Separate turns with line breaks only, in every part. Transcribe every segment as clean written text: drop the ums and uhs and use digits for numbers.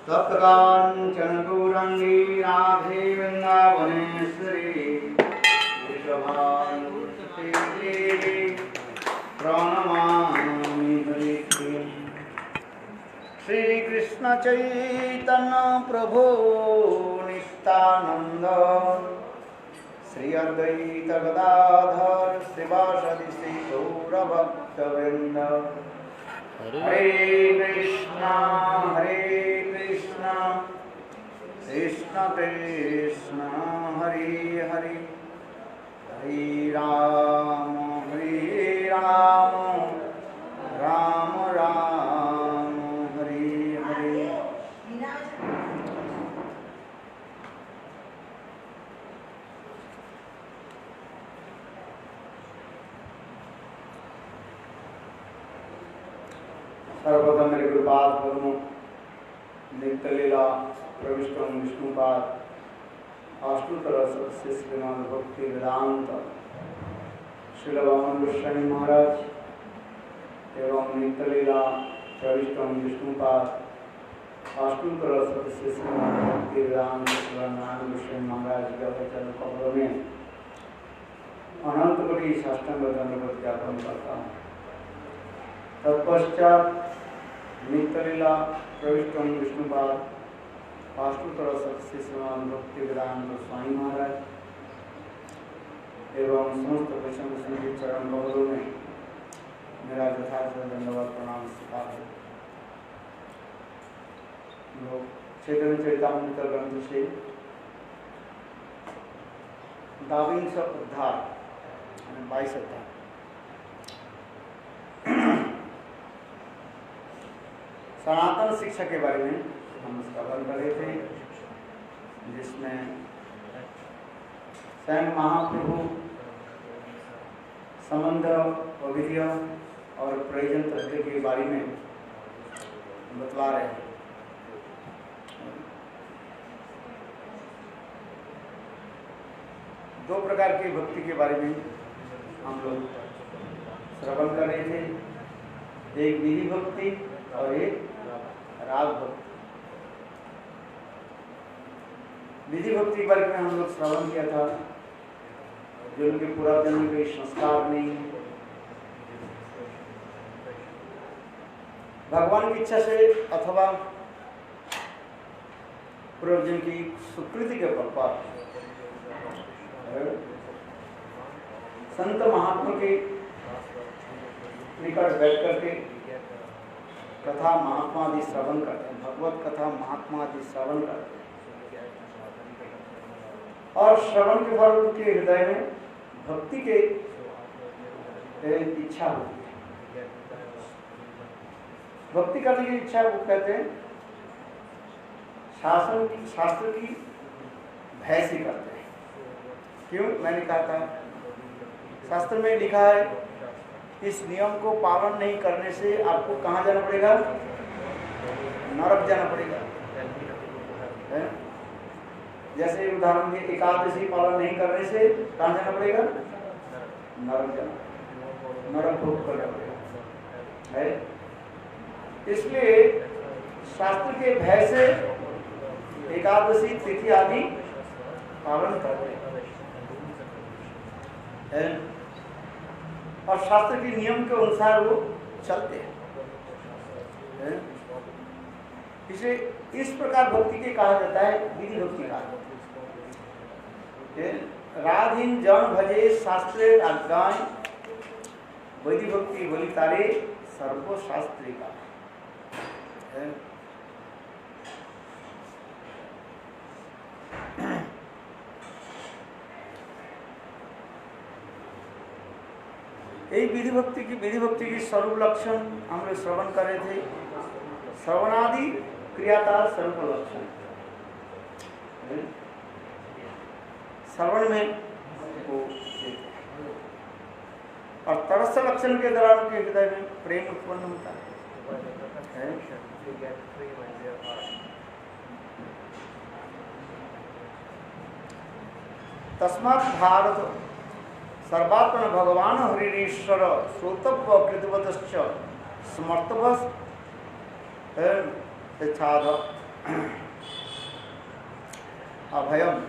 तप्तकाञ्चन गौराङ्गी राधे वृन्दावनेश्वरी वृषभानुसुते देवी प्रणमामि हरिप्रियम्। श्री कृष्ण चैतन्य प्रभु नित्यानंद श्री अद्वैत गदाधर श्रीवासदि श्री गौरभक्तवृंद। हरे कृष्णा कृष्ण कृष्ण हरे हरे, हरे राम राम राम हरे हरे। सर्वप्रथम मेरे गुरुपाद पद्म नित्य लीला प्रविष्टम विष्णुपाद अष्टोत्तर सदस्य श्रीमान भक्ति वेदांत श्रील वामन गोस्वामी महाराज एवं नित्य लीला प्रविष्टम विष्णुपाद अष्टोत्तर सदस्य श्रीमान भक्ति वेदांत श्रील नारायण गोस्वामी महाराज के वचन कमलों में अनंत कोटि साष्टांग दंडवत ज्ञापन करता हूँ। तत्पश्चात नित्य लीला प्रविष्टम विष्णुपाद अष्टोत्तर सदस्य श्रीमान भक्ति वेदांत स्वामी महाराज एवं समस्त वैष्णव संगीत चरण कमलों में मेरा यथार्थ धन्यवाद प्रणाम स्वीकार है। चैतन्य चरितामृत ग्रंथ से दाविंश अध्याय 22 अध्याय सनातन शिक्षा के बारे में हम उसका वर्णन कर रहे थे, जिसमें स्वयं महाप्रभु संबंध अविधि और प्रयोजन तत्व के बारे में बतला रहे हैं। दो प्रकार की भक्ति के बारे में हम लोग श्रवण कर रहे थे, एक विधि भक्ति और एक राग भक्ति। विधि भक्ति के बारे में हम लोग श्रवण किया था, जो उनके पूरा जन्म के संस्कार नहीं, भगवान की इच्छा से अथवा पूर्वजन की स्वीकृति के बल पर संत महात्मा के निकट बैठ करके कथा महात्मा आदि श्रवण करते हैं, भगवत कथा महात्मा आदि श्रवण करते हैं और श्रवण के बाद उनके हृदय में भक्ति के इच्छा होती है। भक्ति करने की इच्छा वो कहते हैं शास्त्र की भय से करते हैं। क्यों? मैंने कहा था शास्त्र में लिखा है इस नियम को पालन नहीं करने से आपको कहाँ जाना पड़ेगा? नरक जाना पड़ेगा। जैसे उदाहरण के एकादशी पालन नहीं करने से कहाँ जाना पड़ेगा? नरक जाना, नरक भोग करना पड़ेगा है। इसलिए शास्त्र के भय से एकादशी तिथि आदि पालन करते हैं और शास्त्र के नियम के अनुसार वो चलते हैं। इसे इस प्रकार भक्ति के कहा जाता है विधि भक्ति कहा जाता है। राधीन जन भजे शास्त्रे आज्ञान वैधि भक्ति बलि तारे सर्व शास्त्री का है। यही विधि भक्ति की स्वरूप लक्षण हम लोग श्रवण कर रहे थे। श्रवणादि क्रियाता स्वरूप लक्षण, श्रवण में वो और तरस लक्षण के दौरान के हृदय में प्रेम उत्पन्न होता है। तस्मात् भारत सर्वात्मन भगवान हरिश्वर श्रोतव्य कृतवतश्च समर्थवस् इच्छाद अभयम।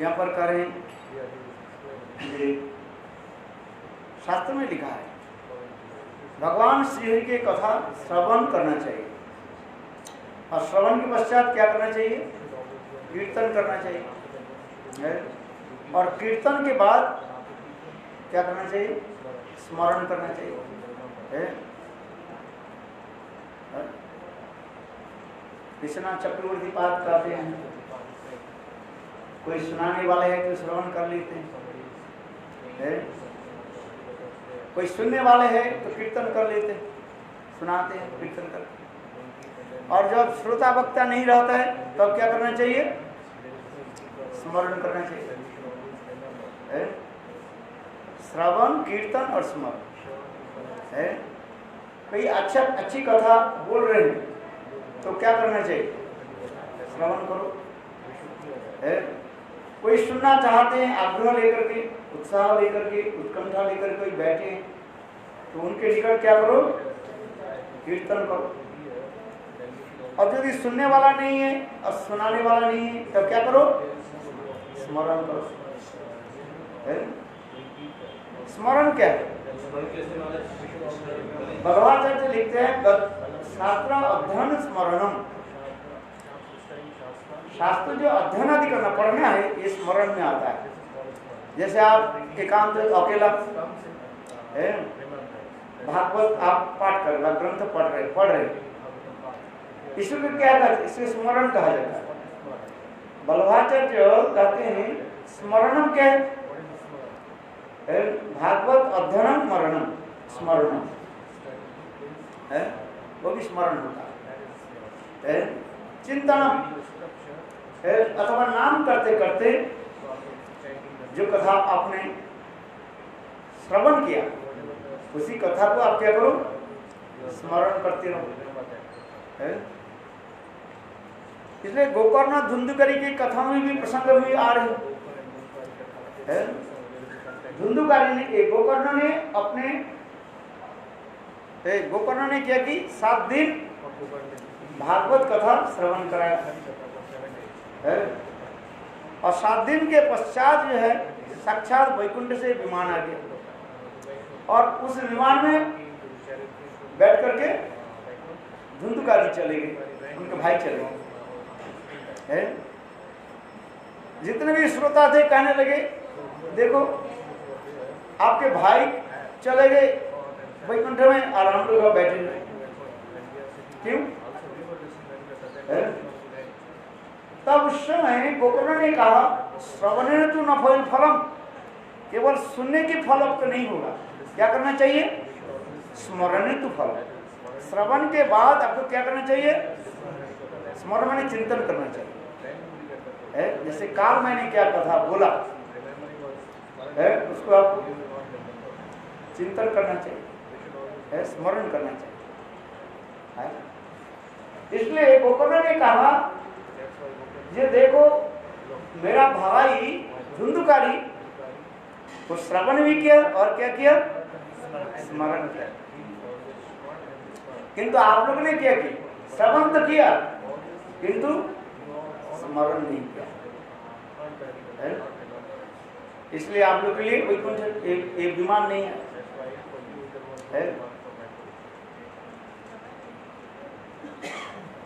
यहाँ पर करें ये शास्त्र में लिखा है भगवान श्री हरि की कथा श्रवण करना चाहिए और श्रवण के पश्चात क्या करना चाहिए? कीर्तन करना चाहिए और कीर्तन के बाद क्या करना चाहिए? स्मरण करना चाहिए। कृष्णा चक्रवर्ती पाठ कहते हैं कोई सुनाने वाले है तो श्रवण कर लेते हैं, कोई सुनने वाले हैं तो कीर्तन कर लेते हैं, सुनाते हैं, कीर्तन करते हैं। और जब श्रोता वक्ता नहीं रहता है तब तो क्या करना चाहिए? स्मरण करना चाहिए। श्रवण, कीर्तन और स्मरण। कोई अच्छी कथा बोल रहे हैं तो क्या करना चाहिए? श्रवण करो। कोई सुनना चाहते हैं आग्रह लेकर के, उत्साह लेकर के, उत्कंठा लेकर कोई बैठे तो उनके निकट क्या करो? कीर्तन करो। और यदि सुनने वाला नहीं है और सुनाने वाला नहीं है तब क्या करो? स्मरण करो। स्मरण क्या है? भगवाचार्य लिखते हैं शास्त्र अध्ययन स्मरणम। शास्त्र जो अध्ययन आदि करना पढ़ना है ये स्मरण में आता है। जैसे आप एकांत अकेला भागवत आप पाठ कर रहे, ग्रंथ पढ़ रहे इसको क्या कहते हैं? इसे स्मरण कहा जाता है। बल्लभाचार्य कहते हैं स्मरणम क्या है? भागवत अध्ययनम मरणम, स्मरणम है वो भी स्मरण होता है। चिंतनम अथवा नाम करते करते जो कथा आपने श्रवण किया उसी कथा को आप क्या करो? स्मरण करते रहो। इसलिए गोकर्ण धुंधुकरी की कथा में भी प्रसंग भी आ रहे हैं। धुंधुकारी ने गोकर्ण ने अपने गोकर्ण ने क्या की? 7 दिन भागवत कथा श्रवण कराया और 7 दिन के पश्चात जो है साक्षात वैकुंठ से विमान आ गया और उस विमान में बैठ करके धुंधुकारी चले गए, उनके भाई चले गए। जितने भी श्रोता थे कहने लगे देखो आपके भाई चले गए वैकुंठ में, आराम से बैठे हुए, क्यों? तब उस समय गोकर्ण ने कहा श्रवण तो न फल फलम, केवल सुनने की फल अब तो नहीं होगा, क्या करना चाहिए? स्मरण तो फल। श्रवण के बाद आपको क्या करना चाहिए? स्मरण माने चिंतन करना चाहिए। जैसे काल मैंने क्या कथा बोला उसको आप चिंतन करना चाहिए, स्मरण करना चाहिए। इसलिए गोकर्ण ने कहा ये देखो मेरा भाई धुंधुकारी वो श्रवण भी किया और क्या किया? स्मरण किया। किंतु आप लोगों ने क्या किया? श्रवण तो किया किंतु स्मरण नहीं किया। इसलिए आप लोग के लिए कोई कुछ एक विमान नहीं है।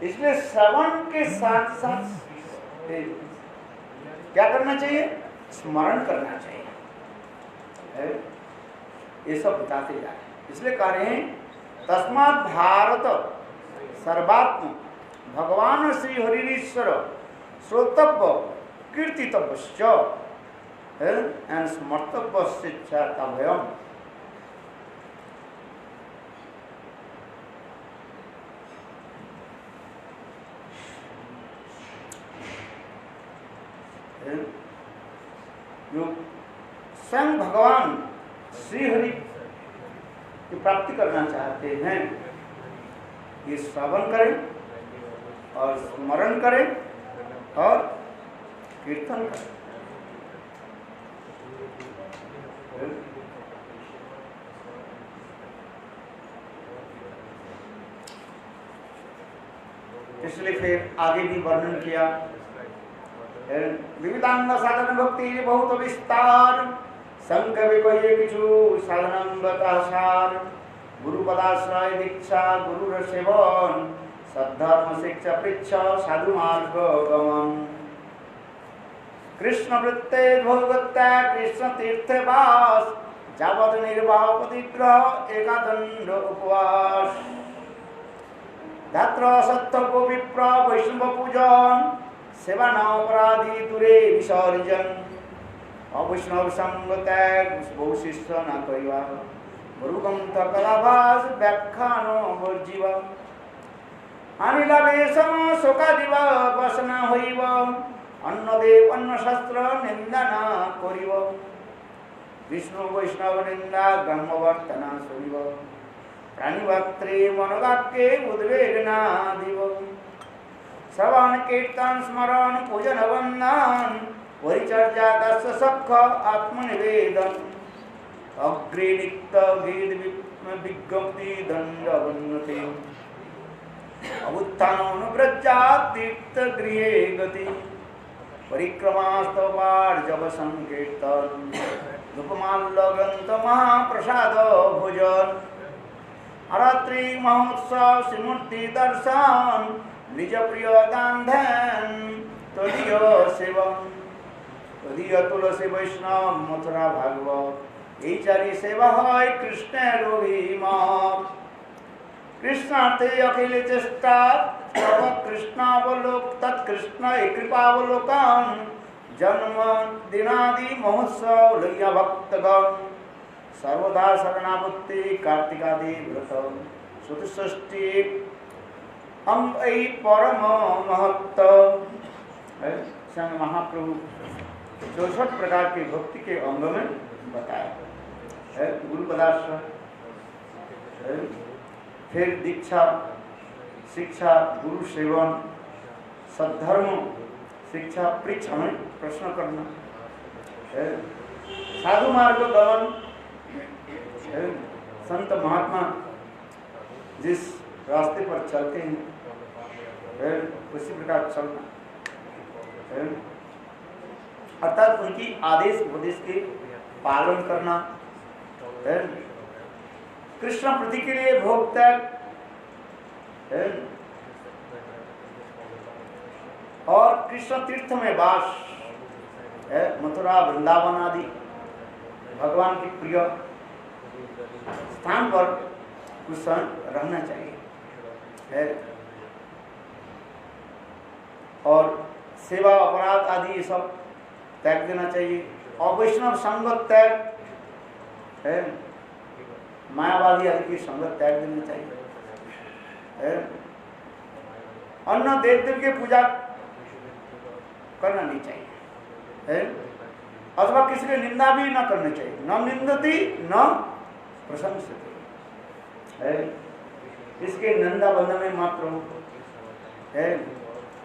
इसलिए श्रवण के साथ साथ क्या करना चाहिए? स्मरण करना चाहिए। ये सब बताते जा रहे। इसलिए कह रहे हैं तस्मात् भारत सर्वात्म भगवान श्री हरिश्वर श्रोतव्य कीर्तितव्य एंड स्मर्तव्य शिक्षा तभयम। जो स्वयं भगवान श्री हरि की प्राप्ति करना चाहते हैं ये श्रवण करें और स्मरण करें और कीर्तन करें। इसलिए फिर आगे भी वर्णन किया। विविधांग साधन भक्ति बहुत विस्तार, संग विकोये किछु साधनं बतासार। गुरु पदाश्रय दीक्षा गुरु सेवन, सद्धर्म शिक्षा पृच्छा साधु मार्ग गमन। कृष्ण वृत्ते भोगत्या कृष्ण तीर्थे वास, जावत निर्वाह प्रतिग्रह एकादंड उपवास। धात्र सत्तव विप्र वैष्णव पूजन, सेवा नापराधी दूरे विसर्जन। अवैष्णव संग त्याग बहु शिष्य न करिवा, गुरुग्रंथ कलाभास व्याख्या न वर्जिव। अनिलाभे सम शोकादिव वसना होइव, अन्नदेव अन्न शास्त्र निंदा न करिव। विष्णु वैष्णव निंदा ब्रह्मवर्तना सुनिव, प्राणिवक्त्रे मनोवाक्ये उद्वेगना दिव। श्रवण कीर्तन स्मरण पूजन वंदन, परिचर्या दस सख आत्मनिवेदन। अग्रे नित्य गीत विज्ञप्ति दंड वन्नते, अवुत्थानुव्रजा तीर्थ गृहे गति। परिक्रमास्तवार जब संकीर्तन, धूपमाल्य ग्रंथ महाप्रसाद भोजन। रात्रि महोत्सव श्रीमूर्ति दर्शन, निज प्रिय दान ध्यान तदीय सेवन। तदीय तुलसी वैष्णव मथुरा भागवत, এই চারি সেবা হয় কৃষ্ণের অভিমত। কৃষ্ণার্থে অখিল চেষ্টা, তব কৃষ্ণাবলোক তৎকৃষ্ণ কৃপাবলোকন। জন্ম দিনাদি মহোৎসব লইয়া ভক্তগণ, সর্বদা শরণাবত্তি কার্তিকাদি ব্রত। চতুষ্ষষ্ঠী अंग এই परम महत्व संग महाप्रभु 64 प्रकार की भक्ति के अंग में बताया है। गुरु पदाश्रय, फिर दीक्षा शिक्षा गुरु सेवन, सद्धर्म शिक्षा परीक्षा में प्रश्न करना, साधु मार्ग गमन, संत महात्मा जिस रास्ते पर चलते हैं उसी प्रकार चलना, अर्थात उनकी आदेश उपदेश के पालन करना। कृष्ण प्रति के लिए भोग त्याग, और कृष्ण तीर्थ में वास, मथुरा वृंदावन आदि भगवान के प्रिय स्थान पर कुछ समय रहना चाहिए, और सेवा अपराध आदि ये सब त्याग देना चाहिए। अवैष्णव संगत त्याग है, मायावादी आदि की संगत त्याग देना चाहिए। अन्य देव देव की पूजा करना नहीं चाहिए, अथवा किसी की निंदा भी न करनी चाहिए। न निंदती न प्रशंसती, इसके निंदा बंधन में मात्र है।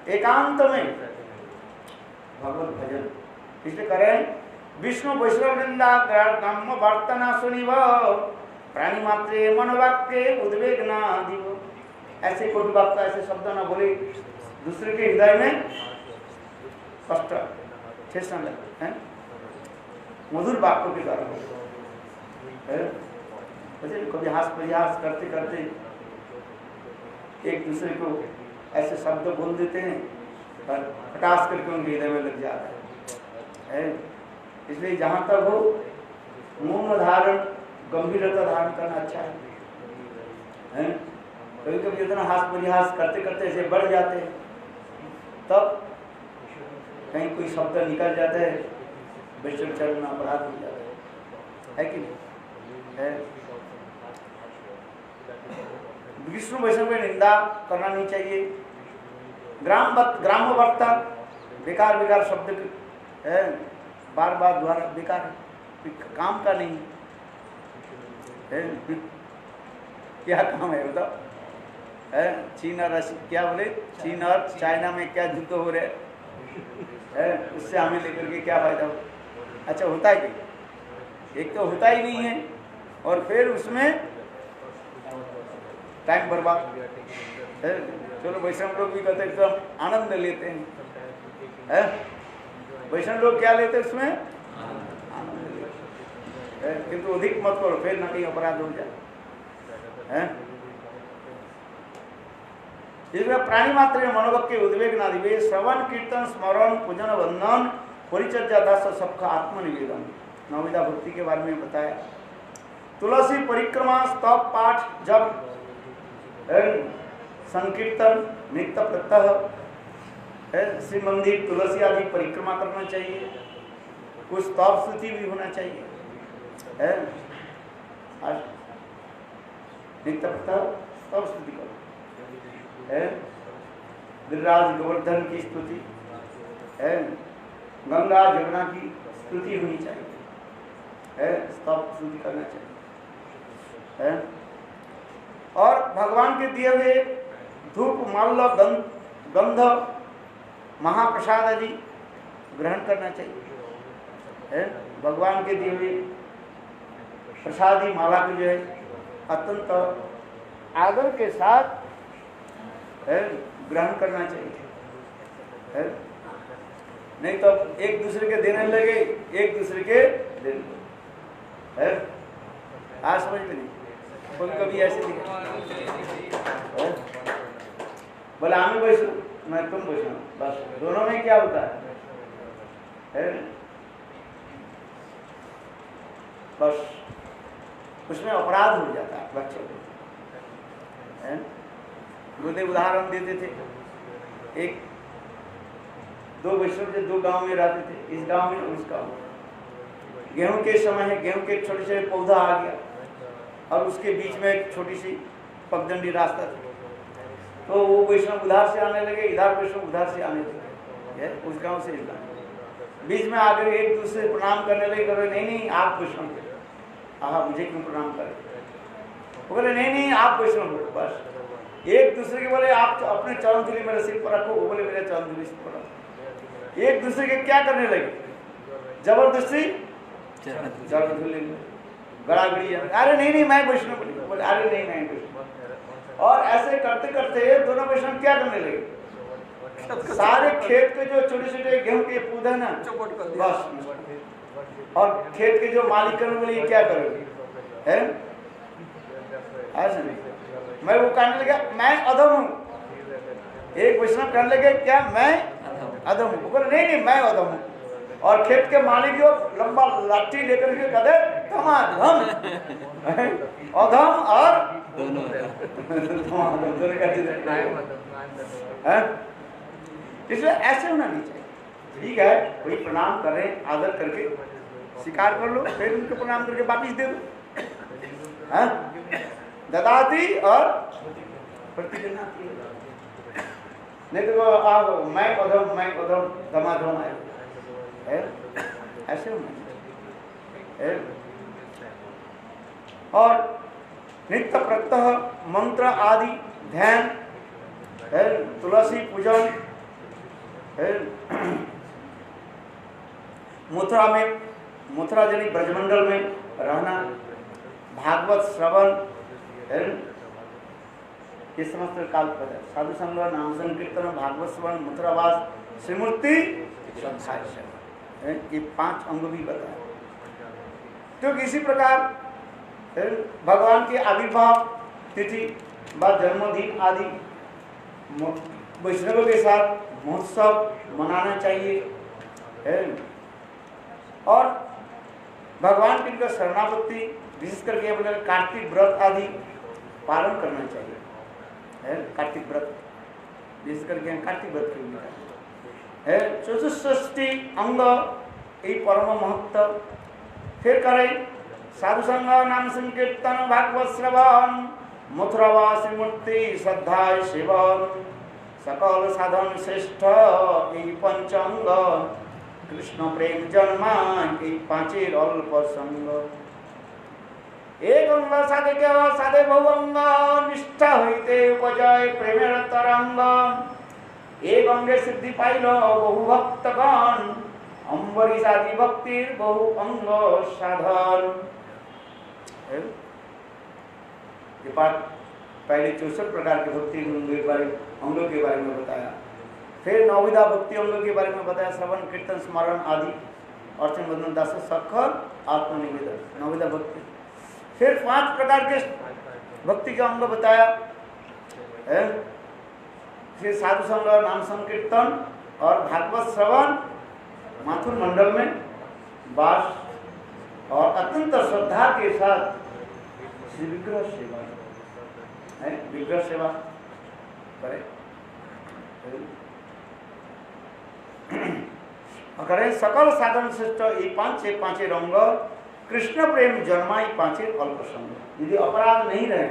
एकांत में भगवत भजन इसलिए करें। विष्णु वैष्णव निंदा ब्रह्म वर्तना सुनिव, प्राणी मात्रे मनोवाक्ये उद्वेगना दिव। ऐसे कोटि वाक्य ऐसे शब्द न बोले, दूसरे के हृदय में कष्ट ठेस न लगता है, मधुर वाक्यों के द्वारा कभी हास प्रयास करते करते एक दूसरे को ऐसे शब्द बोल देते हैं, पर हटास करके उनके हृदय में लग जाता है। इसलिए जहाँ तक हो मौन धारण गंभीरता धारण करना अच्छा है। कभी कभी इतना हास परिहास करते करते ऐसे बढ़ जाते हैं, तब कहीं कोई शब्द निकल जाता है, विष्णु चरण अपराध हो जाता है कि है। विष्णु वैष्णव की निंदा करना नहीं चाहिए। ग्राम्य वक्ता बेकार बेकार शब्द है, बार बार द्वारा बेकार काम का नहीं है। क्या काम है बताओ? चीन और क्या बोले, चीन और चाइना में क्या युद्ध हो रहे है, उससे हमें लेकर के क्या फायदा हो? अच्छा होता है कि एक तो होता ही नहीं है, और फिर उसमें टाइम बर्बाद। चलो वैष्णव लोग भी कहते हैं एकदम आनंद लेते हैं, वैष्णव लोग क्या लेते हैं उसमें? आनंद लेते हैं। किंतु अधिक मत करो, फिर ना कहीं अपराध हो जाए। इसमें प्राणी मात्र मनोभव के उद्वेग नादिवे श्रवण कीर्तन स्मरण पूजन वंदन परिचर्या दास सबका आत्मनिवेदन। नवविधा भक्ति के बारे में बताया। तुलसी परिक्रमा स्तव पाठ जब संकीर्तन नित्य प्रत्यह श्री मंदिर तुलसी आदि परिक्रमा करना चाहिए। कुछ स्तव स्तुति भी होना चाहिए। नित्य प्रत्यह स्तव स्तुति करो। गिरिराज गोवर्धन की स्तुति, गंगा जमुना की स्तुति होनी चाहिए, स्तव स्तुति करना चाहिए। और भगवान के दिए हुए धूप माल्य गंध महाप्रसाद आदि ग्रहण करना चाहिए। भगवान के दिए हुए प्रसादी माला को जो है अत्यंत आदर के साथ ग्रहण करना चाहिए। नहीं तो एक दूसरे के देने लगे, एक दूसरे के देने आज समझ में नहीं। कभी ऐसे दिखा बोले हमें वैष्णव मैं तुम वैष्णव, बस दोनों में क्या होता है? बस उसमें अपराध हो जाता है बच्चों को। गुरुदेव उदाहरण देते थे, एक दो वैष्णव जो दो गांव में रहते थे, इस गांव में उस गांव में। गेहूं के समय है, गेहूं के छोटे छोटे पौधा आ गया और उसके बीच में एक छोटी सी पगडंडी रास्ता था। तो वो वैष्णव उधर से आने लगे, इधर वैष्णव उधर से आने लगे, उस गांव से इस गांव। बीच में आकर एक दूसरे से प्रणाम करने लगे। बोले नहीं नहीं आप वैष्णव थे, मुझे क्यों प्रणाम करें? बोले नहीं नहीं आप वैष्णव हो। बस एक दूसरे के बोले आप अपने चरण धूलि मेरे सिर पर रखो, वो बोले मेरे चरण धूलि सिर पर रखो। एक दूसरे के क्या करने लगे? जबरदस्ती चरण धूलि गड़ागड़ी। अरे नहीं नहीं मैं वैष्णव बोले, अरे नहीं मैं वैष्णव। और ऐसे करते करते दोनों वैष्णव क्या करने लगे? सारे खेत के जो छोटे छोटे गेहूं के पौधे ना बस, और खेत के जो मालिक करने वाले क्या करोगे? ऐसा नहीं। मैं वो कहने लगा मैं अधम हूँ। एक वैष्णव कहने लगे क्या मैं अधम हूँ? बोले नहीं नहीं मैं अधम हूँ। और खेत के मालिक जो लंबा लाठी लेकर के कहते तमाम अधम और दोनों इसलिए ऐसे होना नहीं चाहिए। ठीक है, कोई प्रणाम कर रहे हैं आदर करके स्वीकार कर लो, फिर उनको प्रणाम करके वापिस दे दो। ददाती और प्रतिगृह्णाति। नहीं तो आप मैं अधम धमाधम आए, ऐसे होना। और नित्य प्रत्यह मंत्र आदि ध्यान, तुलसी पूजन, मथुरा जनी ब्रजमंडल में रहना, भागवत श्रवण, ये समस्त काल पर है। साधु संग नाम संकीर्तन भागवत श्रवण मथुरावास श्रीमूर्ति ये 5 अंग भी बताए। तो इसी प्रकार भगवान के आविर्भाव तिथि व जन्मदिन आदि वैष्णवों के साथ महोत्सव मनाना चाहिए। और भगवान की इनका शरणागति विशेष करके अपने कार्तिक व्रत आदि पालन करना चाहिए। कार्तिक व्रत विशेष करके कार्तिक व्रत के चतुष्षष्टि अंग ये परम महत्व। फिर करें साधु संग नाम संकीर्तन भागवत श्रवण मथुरावासी मूर्ति श्रद्धा सेवन सकल साधन श्रेष्ठ ये पंचांग कृष्ण प्रेम जन्मा ये 5 अल्प संग। एक अंग साधे साधे बहुअंग निष्ठा हईते उपजय प्रेमेर तरंग। एक अंगे सिद्धि पाइल बहु भक्तगण अम्बरीश आदि भक्तिर बहु अंग साधन। ये पाठ पहले 64 प्रकार के भक्ति अंगों के बारे में बताया। फिर नौविधा भक्ति अंगों के बारे में बताया, श्रवण कीर्तन स्मरण आदि, अर्चन बंधन दास सखर आत्मनिवेदन, नौविधा भक्ति। फिर 5 प्रकार के भक्ति का अंग बताया है। फिर साधु संग, नाम संकीर्तन और भागवत श्रवण, माथुर मंडल में वास और अत्यंत श्रद्धा के साथ श्री विग्रह सेवा है, विग्रह सेवा करें करें। सकल साधन श्रेष्ठ ये पांचे रंग, कृष्ण प्रेम जन्माई पांचे अल्प संग। यदि अपराध नहीं रहे,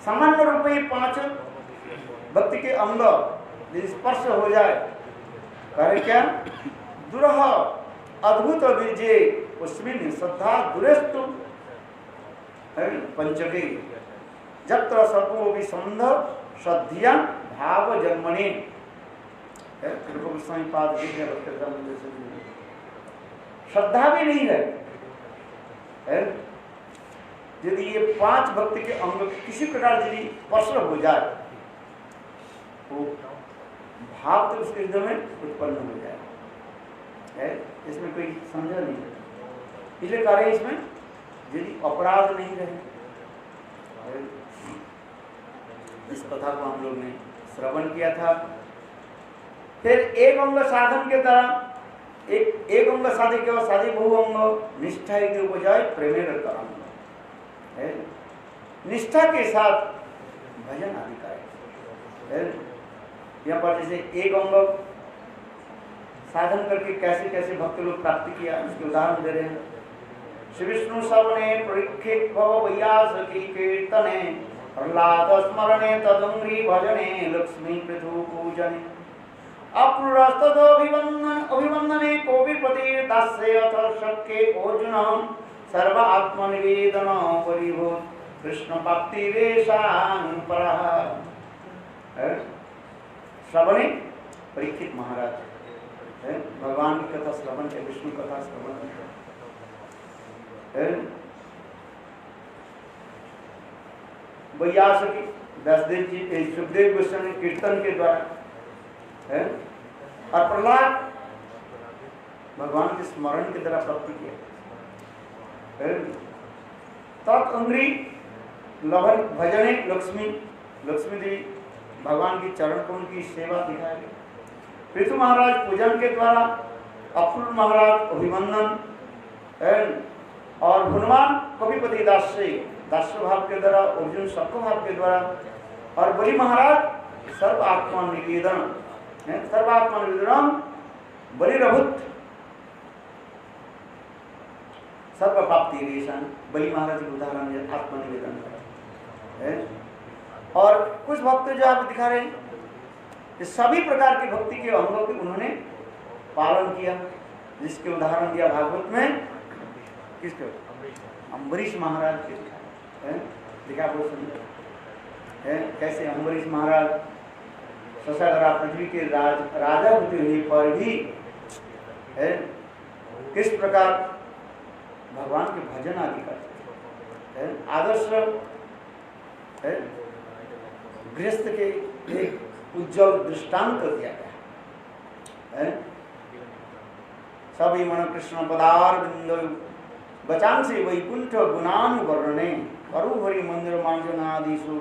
सामान्य रूप में 5 भक्ति के अंग यदि स्पर्श हो जाए, करे क्या? दुरह अद्भुत विजय उसमें श्रद्धा दुरेस्तु पंचके जत्र सर्वो विसंध श्रद्धिया भाव जन्मने। श्रद्धा भी नहीं है। यदि ये 5 भक्ति के अंग किसी प्रकार यदि स्पर्श हो जाए तो भाव तो उसके हृदय में उत्पन्न हो जाए है। इसमें कोई समझा नहीं है, इसलिए कह रहे इसमें यदि अपराध नहीं रहे। इस कथा को हम लोग ने श्रवण किया था। फिर एक अंग साधन के तरह एक अंग साधे के साधे बहु अंग निष्ठा के बजाय प्रेमेर तरंग है। निष्ठा के साथ भजन आदि का यहाँ पर जैसे एक अंग साधन करके कैसे कैसे भक्त लोग प्राप्ति किया, उसके उदाहरण दे रहे हैं। श्री विष्णु सवने परीक्षित भव व्यास की कीर्तने, प्रहलाद स्मरणे तदंग्री भजने, लक्ष्मी पृथु पूजने, अभिवंदने कोविपति दास्य अथ शक्के अर्जुन, सर्व आत्मनिवेदन परिभूत कृष्ण प्राप्ति रेशान परः। श्रवणे परीक्षित महाराज भगवान की कथा श्रवण के, विष्णु कथा श्रवण व्यास की व्यासदेव जी सुखदेव गोस्वामी कीर्तन के द्वारा है, और प्रहलाद भगवान के स्मरण के द्वारा प्राप्ति किया। तत् अंग्री लभन भजने लक्ष्मी देवी भगवान की चरण कमल की सेवा दिखाई गई। पृथु महाराज पूजन के द्वारा, अफुल महाराज अभिवंदन और हनुमान कविपति दास्य भाव के द्वारा, अर्जुन सबको भाव के द्वारा, और बलि महाराज सर्व आत्मा निवेदन बलिरभूत सर्व प्राप्ति रेशन। बलि महाराज के उदाहरण आत्मनिवेदन है। और कुछ भक्त जो आप दिखा रहे हैं सभी प्रकार की भक्ति के अंगों के उन्होंने पालन किया, जिसके उदाहरण दिया भागवत में। किसके? अम्बरीश महाराज के दिखा बहुत सुंदर है। कैसे अम्बरीश महाराज शशाधरा पृथ्वी के राजा होते हुए पर भी है किस प्रकार भगवान के भजन आदि करते हैं। आदर्श है गृहस्थ के एक उज्जवल दृष्टांत दिया गया है। सभी मन कृष्ण पदार बिंदु बचांसी वैकुंठ गुणानुवर्णने, करु हरि मंदिर मांजनादिषु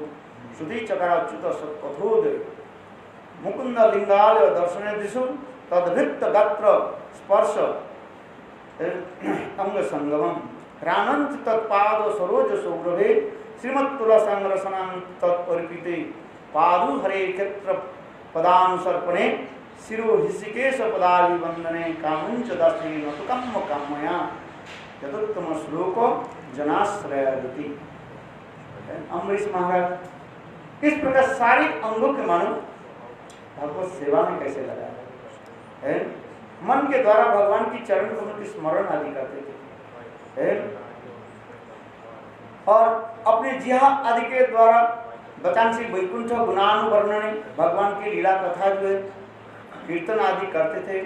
श्रुति चक्राच्युत सत्कथोदय, मुकुंद लिंगालय दर्शने दिशु तद्भित्त गात्र स्पर्श अंग संगमम, रानंत तत्पाद सरोज सौरभे, श्रीमत् तुलसांगरसनां तत्पर्पिते, पादु हरे क्षेत्र पदानुसर्पणे, शिरो ऋषिकेश पदाली वंदने, कामुंच दर्शे नतुकम कामया, चतुर्थम श्लोक जनाश्रयति। अम्बरीश महाराज इस प्रकार सारे अंगों के मानो भगवत सेवा में कैसे लगा है। मन के द्वारा भगवान की चरण कमल की स्मरण आदि करते थे और अपने जिहा आदि के द्वारा बचांसी वैकुंठ गुणानुवर्णने, भगवान की लीला कथा जो है कीर्तन आदि करते थे।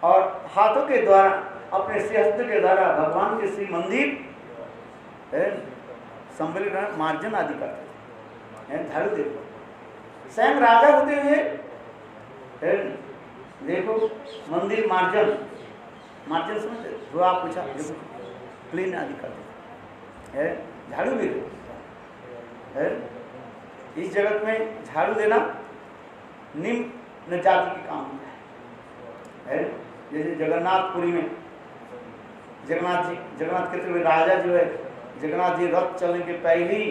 और हाथों के द्वारा अपने श्रीहस्त के द्वारा भगवान के श्री मंदिर सम्मिलन मार्जन आदि करते थे। झाड़ू देखो, स्वयं राजा होते हुए देखो मंदिर मार्जन, मार्जन समझते, जो आप पूछा देखो क्लीन आदि करते हैं, झाड़ू भी है। इस जगत में झाड़ू देना निम्न जाति के काम है। जैसे जगन्नाथपुरी में जगन्नाथ जी, जगन्नाथ कहते हुए राजा जो है, जगन्नाथ जी रथ चलने के पहले ही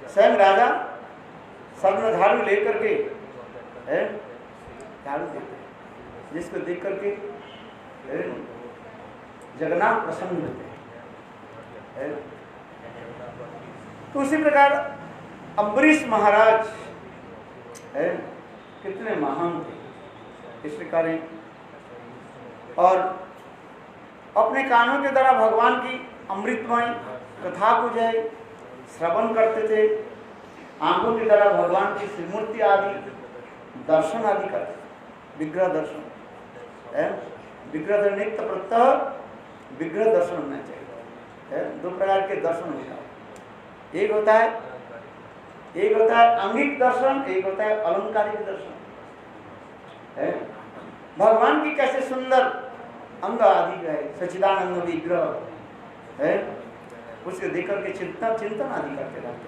स्वयं राजा सर में झाड़ू लेकर के झाड़ू देते हैं, जिसको देख करके जगन्नाथ प्रसन्न होते हैं। तो उसी प्रकार अम्बरीश महाराज कितने महान थे इस प्रकार, और अपने कानों के द्वारा भगवान की अमृतमय कथा को जो है श्रवण करते थे, आंखों के द्वारा भगवान की श्रीमूर्ति आदि दर्शन आदि करते, विग्रह दर्शन, विग्रह नित्य प्रत्यह विग्रह दर्शन होना चाहिए। दो प्रकार के दर्शन होता है, एक होता है अंगिक दर्शन, एक होता है अलंकारिक दर्शन। भगवान की कैसे सुंदर अंग आदि है, सच्चिदानंद विग्रह है, उसके देख करके चिंतन आदि करते रहते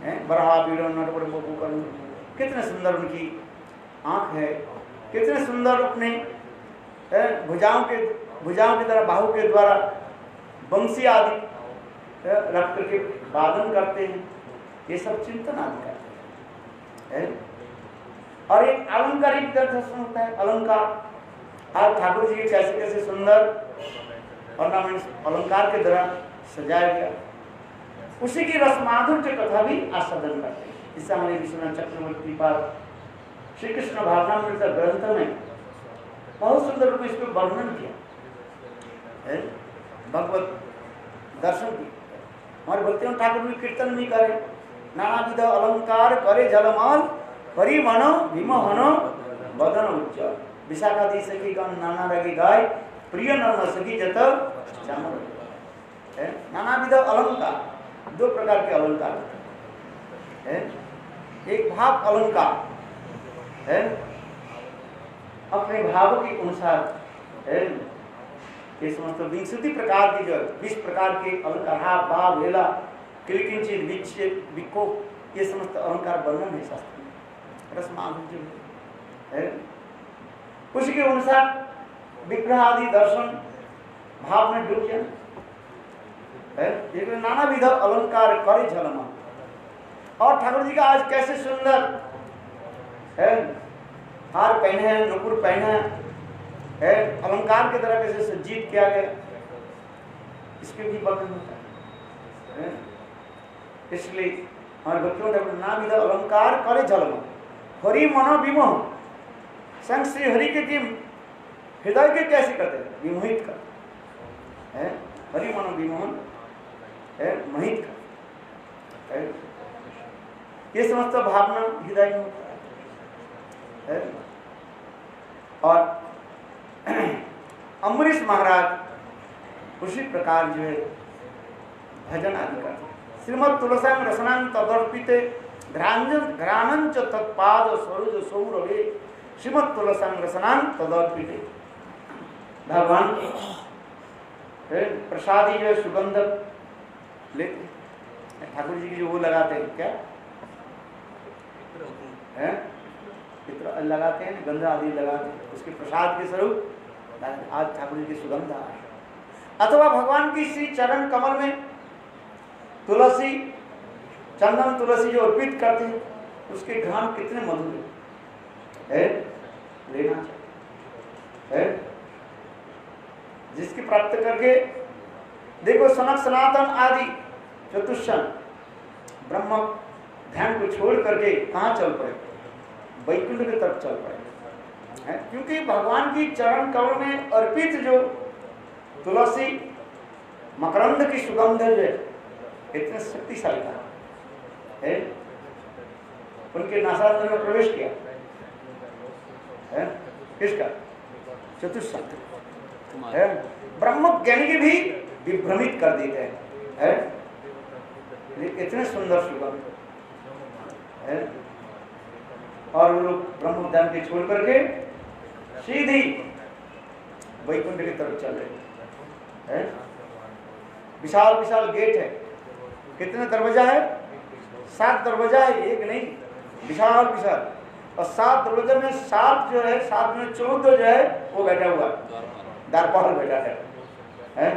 हैं। बरहा पीड़ो नटवर बबू करूं, कितने सुंदर उनकी आंख है, कितने सुंदर अपने भुजाओं के द्वारा, बाहु के द्वारा बंसी आदि रख करके वादन करते हैं, ये सब चिंतन आदि करते हैं। और एक अलंकारिक दर्शन होता है, अलंकार। आज ठाकुर जी के कैसे कैसे सुंदर ऑर्नामेंट्स अलंकार के द्वारा सजाया गया, उसी की रस माधुर्य कथा भी आस्वादन करते हैं। इससे हमारे विश्वनाथ चक्रवर्ती पर श्री कृष्ण भावनामृत ग्रंथ में बहुत सुंदर रूप इसको वर्णन किया, भगवत दर्शन की। हमारे भक्तियों ठाकुर भी कीर्तन भी करे, नाना विध अलंकार करे जलमाल, हरि मनो भीम हनो बदन उज्जवल, विशाखादी सखी गण नाना रगे गाय, प्रिय नर्म सखी जत चामर। नाना विध अलंकार, दो प्रकार के अलंकार होते हैं। एक भाव अलंकार है, अपने भाव के अनुसार ये समस्त 20 प्रकार की, जो 20 प्रकार के अलंकार, हा भाव वेला किलकिंचित विक्षेप विकोप, ये समस्त अलंकार वर्णन है शास्त्र में, रसमाधुर्य है। उसी के अनुसार विग्रह आदि दर्शन भाव में डूब जाना है। नाना विध अलंकार करे झलमा, और ठाकुर जी का आज कैसे सुंदर है, हार पहने हैं, नुपुर पहने है, अलंकार के द्वारा कैसे सज्जित किया गया, इसके भी वर्णन होता है। इसलिए हमारे बच्चों ने नाना विध अलंकार करे झलमा, हरि मनो विमोह, संग श्री हरि के हृदय के कैसे करते हैं, विमोहित कर, हरि मनो विमोहन मोहित कर, ये समस्त भावना हृदय में होता है। और अम्बरीश महाराज उसी प्रकार जो है भजन आदि करते। श्रीमद तुलसीम रसनां तदर्पिते घ्राणंच तत्पाद सरोज सौरभे, श्रीमद तुलसीम रसनां तदर्पिते, भगवान प्रसादी जो सुगंध लेते ठाकुर जी की, जो वो लगाते हैं क्या है, लगाते हैं, गंधा आदि लगाते हैं, उसके प्रसाद के स्वरूप आज ठाकुर जी की सुगंध आ रही। अथवा भगवान की श्री चरण कमल में तुलसी, चंदन तुलसी जो अर्पित करते हैं, उसके घ्राण कितने मधुर है, लेना चाहिए, जिसकी प्राप्त करके देखो सनक सनातन आदि चतुष्शन ब्रह्म ध्यान को छोड़ करके कहाँ चल पड़े, वैकुंठ की तरफ चल पड़े, क्योंकि भगवान की चरण कमल में अर्पित जो तुलसी मकरंद की सुगंध जो है, इतने शक्तिशाली है, उनके नासारंध्र में प्रवेश किया है, किसका, चतुष्शन है, ब्रह्म ज्ञानी के भी विभ्रमित कर देते हैं। इतने सुंदर सुगंध है। और वो लोग ब्रह्म उद्यान के छोड़ करके सीधी वैकुंठ की तरफ चल रहे हैं। विशाल विशाल गेट है। कितने दरवाजा है? 7 दरवाजा है, एक नहीं, विशाल विशाल। और 7 दरवाजे में 7 जो है, 7 में 14 जो है वो बैठा हुआ द्वारपाल बैठा है।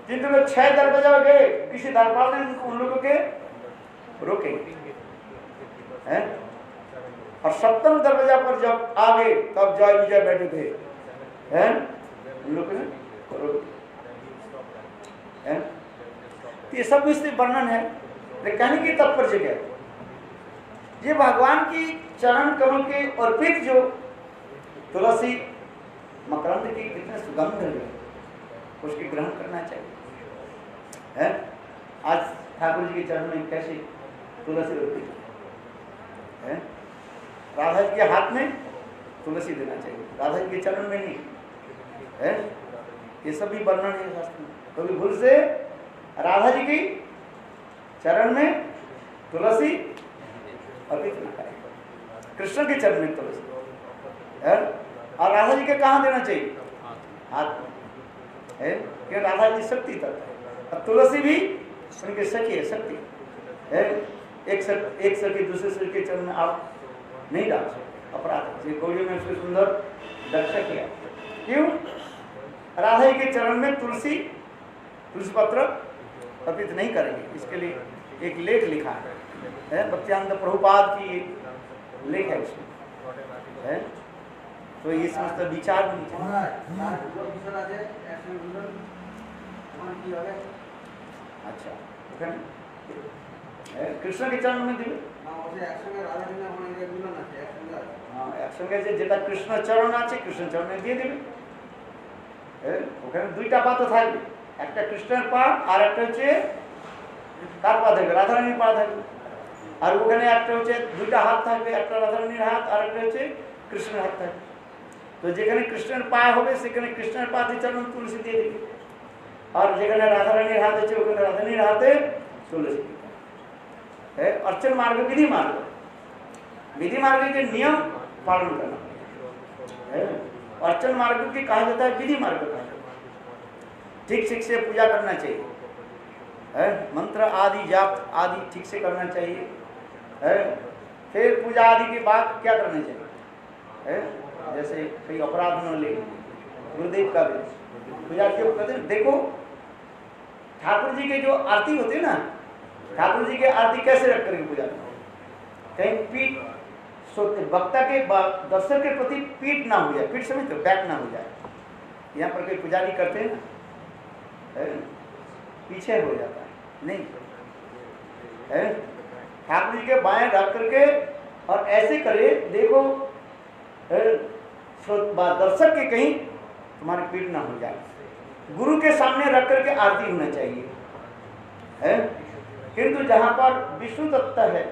किंतु वो 6 दरवाजा गए, किसी द्वारपाल ने उन लोगों के रोके हैं। और 7वें दरवाजा पर जब आ गए तब जय विजय बैठे थे हैं, उन लोगों ने रोक दिया। ये सब इसमें वर्णन है। कहने की तात्पर्य क्या है? ये भगवान की चरण कमल के अर्पित जो तुलसी मकरंद की कितने सुगंध है, उसकी ग्रहण करना चाहिए है। आज ठाकुर जी के चरण में कैसे तुलसी अर्पित है। राधा जी के हाथ में तुलसी देना चाहिए, राधा जी के चरण में नहीं है। ये सब भी वर्णन है शास्त्र में। कभी भूल से राधा जी की चरण में तुलसी अर्पित न करें, कृष्ण के चरण में तुलसी है। और राधा जी के कहाँ देना चाहिए? हाथ में है, क्योंकि राधा जी शक्ति तत्व है। और तुलसी भी उनके सखी है, शक्ति है। एक सखी दूसरे सखी के चरण में आप नहीं डाल सकते, अपराध। ये गौरी में उसके सुंदर दर्शक किया। क्यों? राधा जी के चरण में तुलसी पत्र अर्पित नहीं करेंगे। इसके लिए एक लेख लिखा है, भक्त्यानंद प्रभुपाद की लेख है उसमें है। तो ये समस्त विचार अच्छा कृष्ण के चरण में दिवे যেটা কৃষ্ণ চরণ আছে কৃষ্ণ চরণে দিয়ে দিবে। ওখানে দুইটা পা তো থাকবে, একটা কৃষ্ণের পা আর একটা হচ্ছে কার পা থাকবে? রাধারানীর পা থাকবে। আর ওখানে একটা হচ্ছে দুইটা হাত থাকবে, একটা রাধারানীর হাত আর একটা হচ্ছে কৃষ্ণের হাত থাকবে। তো যেখানে কৃষ্ণের পা হবে সেখানে কৃষ্ণের পাতে চরণ তুলসী দিয়ে দিবে, আর যেখানে রাধারানীর হাত আছে ওখানে রাধারানীর হাতে তুলসী है। अर्चन मार्ग विधि मार्ग, विधि मार्ग के नियम पालन करना है। अर्चन मार्ग की कहा जाता है विधि मार्ग कहा जाता है। ठीक से पूजा करना चाहिए है, मंत्र आदि जाप आदि ठीक से करना चाहिए है। फिर पूजा आदि के बाद क्या करना चाहिए है? जैसे कोई अपराध न ले, गुरुदेव का भी पूजा क्यों करते? देखो ठाकुर जी के जो आरती होती है ना, ठाकुर जी के आरती कैसे रख करके पूजा करें? कहीं पीठ वक्ता के दर्शक के प्रति पीठ ना हो जाए, पीठ समझते हो, बैक ना हो जाए। यहाँ पर कोई पुजारी करते हैं ना, पीछे हो जाता है, नहीं है। ठाकुर जी के बाएं रख करके और ऐसे करे, देखो दर्शक के कहीं तुम्हारी पीठ ना हो जाए। गुरु के सामने रख करके आरती होना चाहिए है। किंतु जहां पर विष्णु तत्व है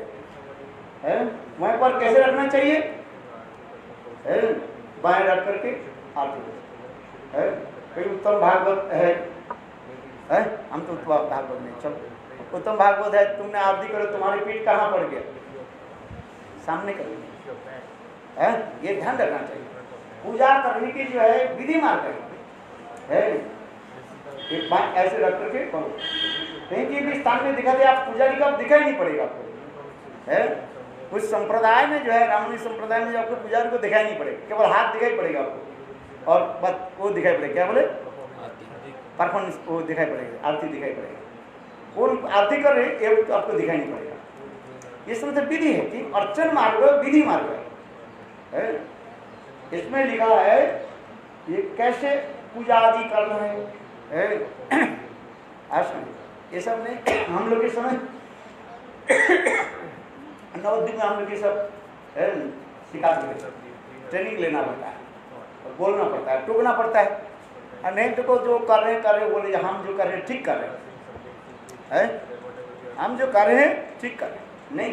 वहां पर कैसे रखना चाहिए है? बाएं रख करके आरती है। कोई उत्तम भागवत है हम तो भागवत नहीं, चलो उत्तम भागवत है, तुमने आरती करो, तुम्हारी पीठ कहाँ पड़ गया? सामने करो है। ये ध्यान रखना चाहिए। पूजा करने की जो है विधि मार्ग है, एक बात ऐसे रख करके करो। कहीं भी स्थान में दिखा दे, आप पुजारी का दिखाई नहीं पड़ेगा आपको है। उस संप्रदाय में जो है, रामनी संप्रदाय में जो आपको पुजारी को दिखाई नहीं पड़ेगा, केवल हाथ दिखाई पड़ेगा आपको, और बस वो दिखाई पड़ेगा, क्या बोले, परफॉर्मेंस वो दिखाई पड़ेगा, आरती दिखाई पड़ेगा। कौन आरती कर रहे ये तो आपको दिखाई नहीं पड़ेगा। ये समझ विधि है कि अर्चन मार्ग विधि मार्ग है। इसमें लिखा है ये कैसे पूजा आदि करना है। ये सब नहीं, हम लोग के समय नवद्वीप में हम लोग ये सब सिखाते हैं, ट्रेनिंग लेना पड़ता है और बोलना पड़ता है, टोकना पड़ता है। और नहीं तो जो कर रहे बोले हम जो कर रहे हैं ठीक कर रहे हैं, हम जो कर रहे हैं ठीक कर रहे हैं, नहीं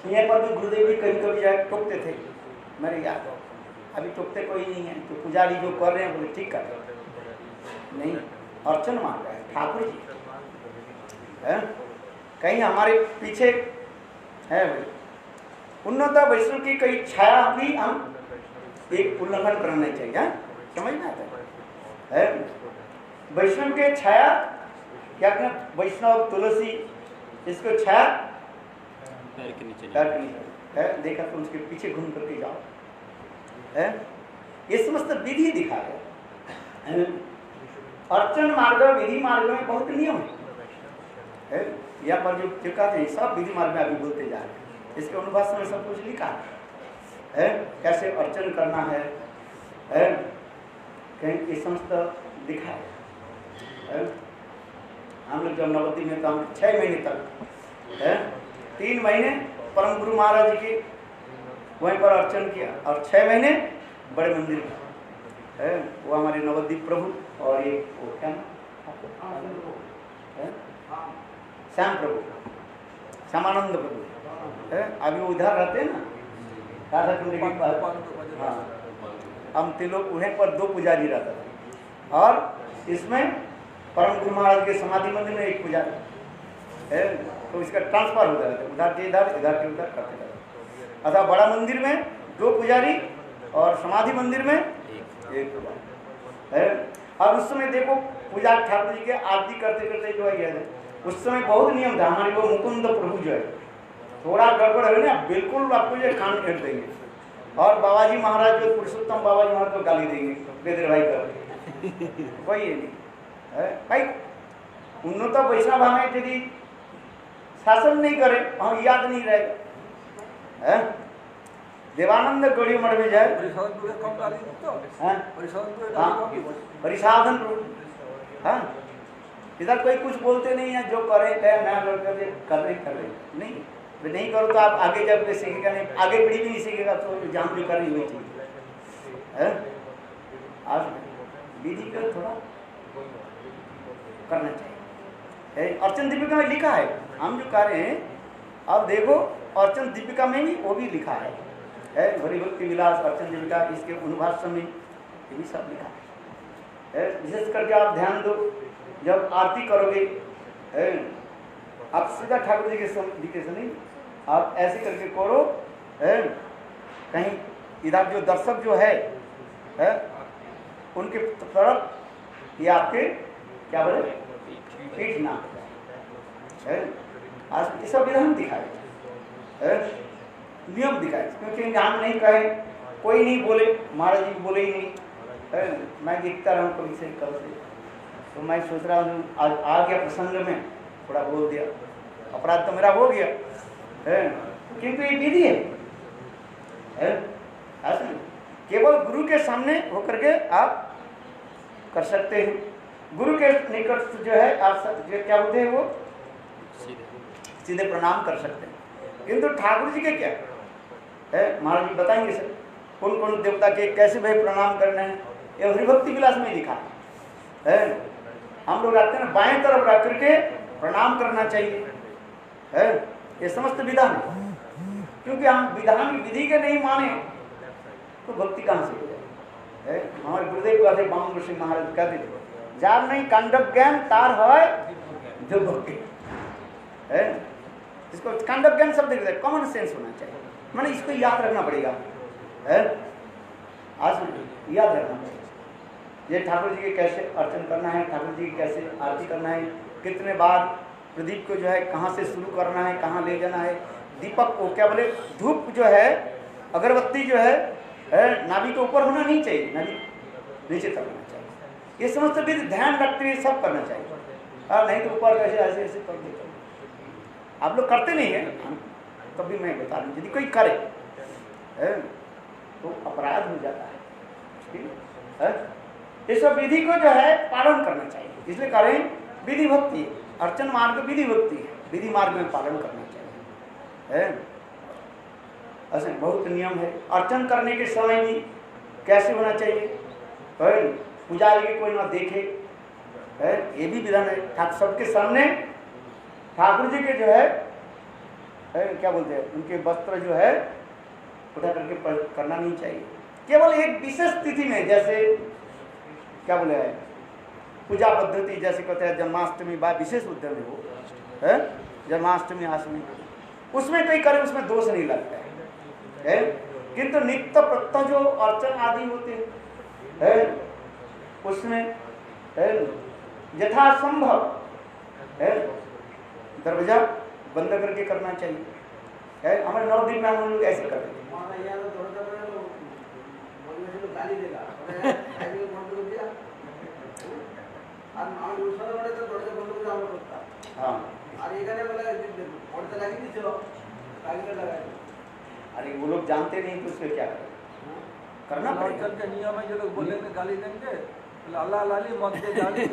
यहाँ पर भी गुरुदेव भी कभी कभी जाए टोकते थे, मेरे याद अभी टोकते कोई नहीं है। तो पुजारी जो कर रहे हैं बोले ठीक कर रहे हैं, नहीं अर्चन मार्ग है, ठाकुर जी है। कहीं हमारे पीछे है भाई उन्नत वैष्णव की कई छाया भी हम एक उल्लंघन करना चाहिए, है? समझ में आता है? वैष्णव के छाया क्या कहना, वैष्णव तुलसी इसको छाया पैर के नीचे है, देखा तो उसके पीछे घूम करके जाओ, है? ये समस्त विधि दिखा है। अर्चन मार्ग विधि मार्ग में बहुत नियम है। यहाँ पर जो कहते हैं सब विधि मार्ग में अभी बोलते जा रहे हैं, इसके अनुभाषण में सब कुछ लिखा है, कैसे अर्चन करना है, कहीं ये समस्त दिखा है। हम लोग जब नवद्वीप में तो हम 6 महीने तक 3 महीने परम गुरु महाराज जी के वहीं पर अर्चन किया और 6 महीने बड़े मंदिर में है। वो हमारे नवद्वीप प्रभु और ये वो क्या श्याम प्रभु, श्यामानंद प्रभु है, अभी वो उधर रहते हैं ना राधा कुंड के पास। हाँ, हम 3 लोग उन्हें पर 2 पुजारी रहता था और इसमें परम गुरु महाराज के समाधि मंदिर में 1 पुजारी है, तो इसका ट्रांसफर हो जाता है, उधर के इधर इधर के उधर करते जाते। अतः बड़ा मंदिर में 2 पुजारी और समाधि मंदिर में 1 पुजारी है। और उस समय देखो पूजा ठाकुर जी के आरती करते करते जो है उस समय बहुत नियम था। हमारे वो मुकुंद प्रभु जो है थोड़ा गड़बड़ है ना, बिल्कुल आपको ये कान फेर देंगे। और बाबा जी महाराज जो पुरुषोत्तम बाबा जी महाराज को गाली देंगे बेदर भाई कर कोई ये नहीं है भाई। उन्नत वैष्णव हमें यदि शासन नहीं करे हम याद नहीं रहेगा है। देवानंद गौड़ी मठ में जाए परिसाधन इधर कोई कुछ बोलते नहीं है, जो करे कर रहे नहीं करो तो आप आगे जब के सीखेगा नहीं, आगे पीढ़ी भी नहीं सीखेगा तो जान भी करनी हुई चाहिए। आज विधि का थोड़ा करना चाहिए। अर्चन दीपिका में लिखा है, हम जो कह रहे हैं अब देखो अर्चन दीपिका में भी वो भी लिखा है हरिभक्ति विलास अर्चन दीपिका, इसके अनुभाष्य में ये भी सब लिखा है। विशेष करके आप ध्यान दो, जब आरती करोगे आप सीधा ठाकुर जी के नहीं, आप ऐसे करके करो कहीं इधर जो दर्शक जो है उनके तरफ ये आपके क्या बोले पीठ ना है। आज ये सब विधान दिखाए, नियम दिखाए, क्योंकि हम नहीं कहे कोई नहीं बोले, महाराज जी बोले ही नहीं मैं देखता रहूँ कभी से कल से, तो मैं सोच रहा हूँ आज आ गया प्रसंग में थोड़ा बोल दिया, अपराध तो मेरा हो गया किंतु ये विधि है ऐसा केवल गुरु के सामने होकर के आप कर सकते हैं। गुरु के निकट जो है आप क्या बोलते हैं वो सीधे प्रणाम कर सकते हैं, किंतु ठाकुर जी के क्या है महाराज जी बताएंगे सर कौन कौन देवता के कैसे भाई प्रणाम करना है, ये हरिभक्ति विलास में लिखा है। हम लोग रखते हैं बाएं तरफ रख करके प्रणाम करना चाहिए है, ये समस्त विधान है। क्योंकि हम विधान विधि के नहीं माने तो भक्ति कहाँ से हो जाए। हमारे गुरुदेव कहते बामन ऋषि महाराज कहते जार नहीं कांडव ज्ञान तार है जो भक्ति है। इसको कांडव ज्ञान शब्द कॉमन सेंस होना चाहिए, मैंने इसको याद रखना पड़ेगा है, आज याद रखना पड़ेगा ये ठाकुर जी के कैसे अर्चन करना है, ठाकुर जी की कैसे आरती करना है, कितने बार प्रदीप को जो है कहाँ से शुरू करना है, कहाँ ले जाना है, दीपक को क्या बोले धूप जो है अगरबत्ती जो है नाभि के ऊपर होना नहीं चाहिए, नाभि नीचे तक होना चाहिए। ये समस्त भी ध्यान रखते हुए सब करना चाहिए, और नहीं तो ऊपर कैसे ऐसे ऐसे कर देते आप लोग करते नहीं है, तभी मैं बता दूँ यदि कोई करे तो अपराध हो जाता है। ठीक है, इस विधि को जो है पालन करना चाहिए, इसलिए करें विधि भक्ति, अर्चन मार्ग विधि भक्ति है, विधि मार्ग में पालन करना चाहिए है। ऐसे बहुत नियम है। अर्चन करने के समय भी कैसे होना चाहिए, पुजारी के कोई ना देखे है, ये भी विधान है। सबके सामने ठाकुर जी के जो है क्या बोलते हैं उनके वस्त्र जो है उठा करके करना नहीं चाहिए, केवल एक विशेष तिथि में, जैसे क्या बोले है पूजा पद्धति जैसे कहते हैं जन्माष्टमी बा विशेष उद्यम है वो है, जन्माष्टमी अष्टमी उसमें कई करे उसमें दोष नहीं लगता है, किंतु नित्य प्रत्यह जो अर्चन आदि होते हैं उसमें यथासंभव दरवाजा बंद करके करना चाहिए। हमारे नवद्वीप में हम लोग ऐसे करते हैं। अरे वो लोग जानते नहीं तो उसमें क्या करें, करना पड़ेगा।
के नियम है, जो लोग बोलेंगे गाली देंगे, अल्लाह लाली मत दे गाली।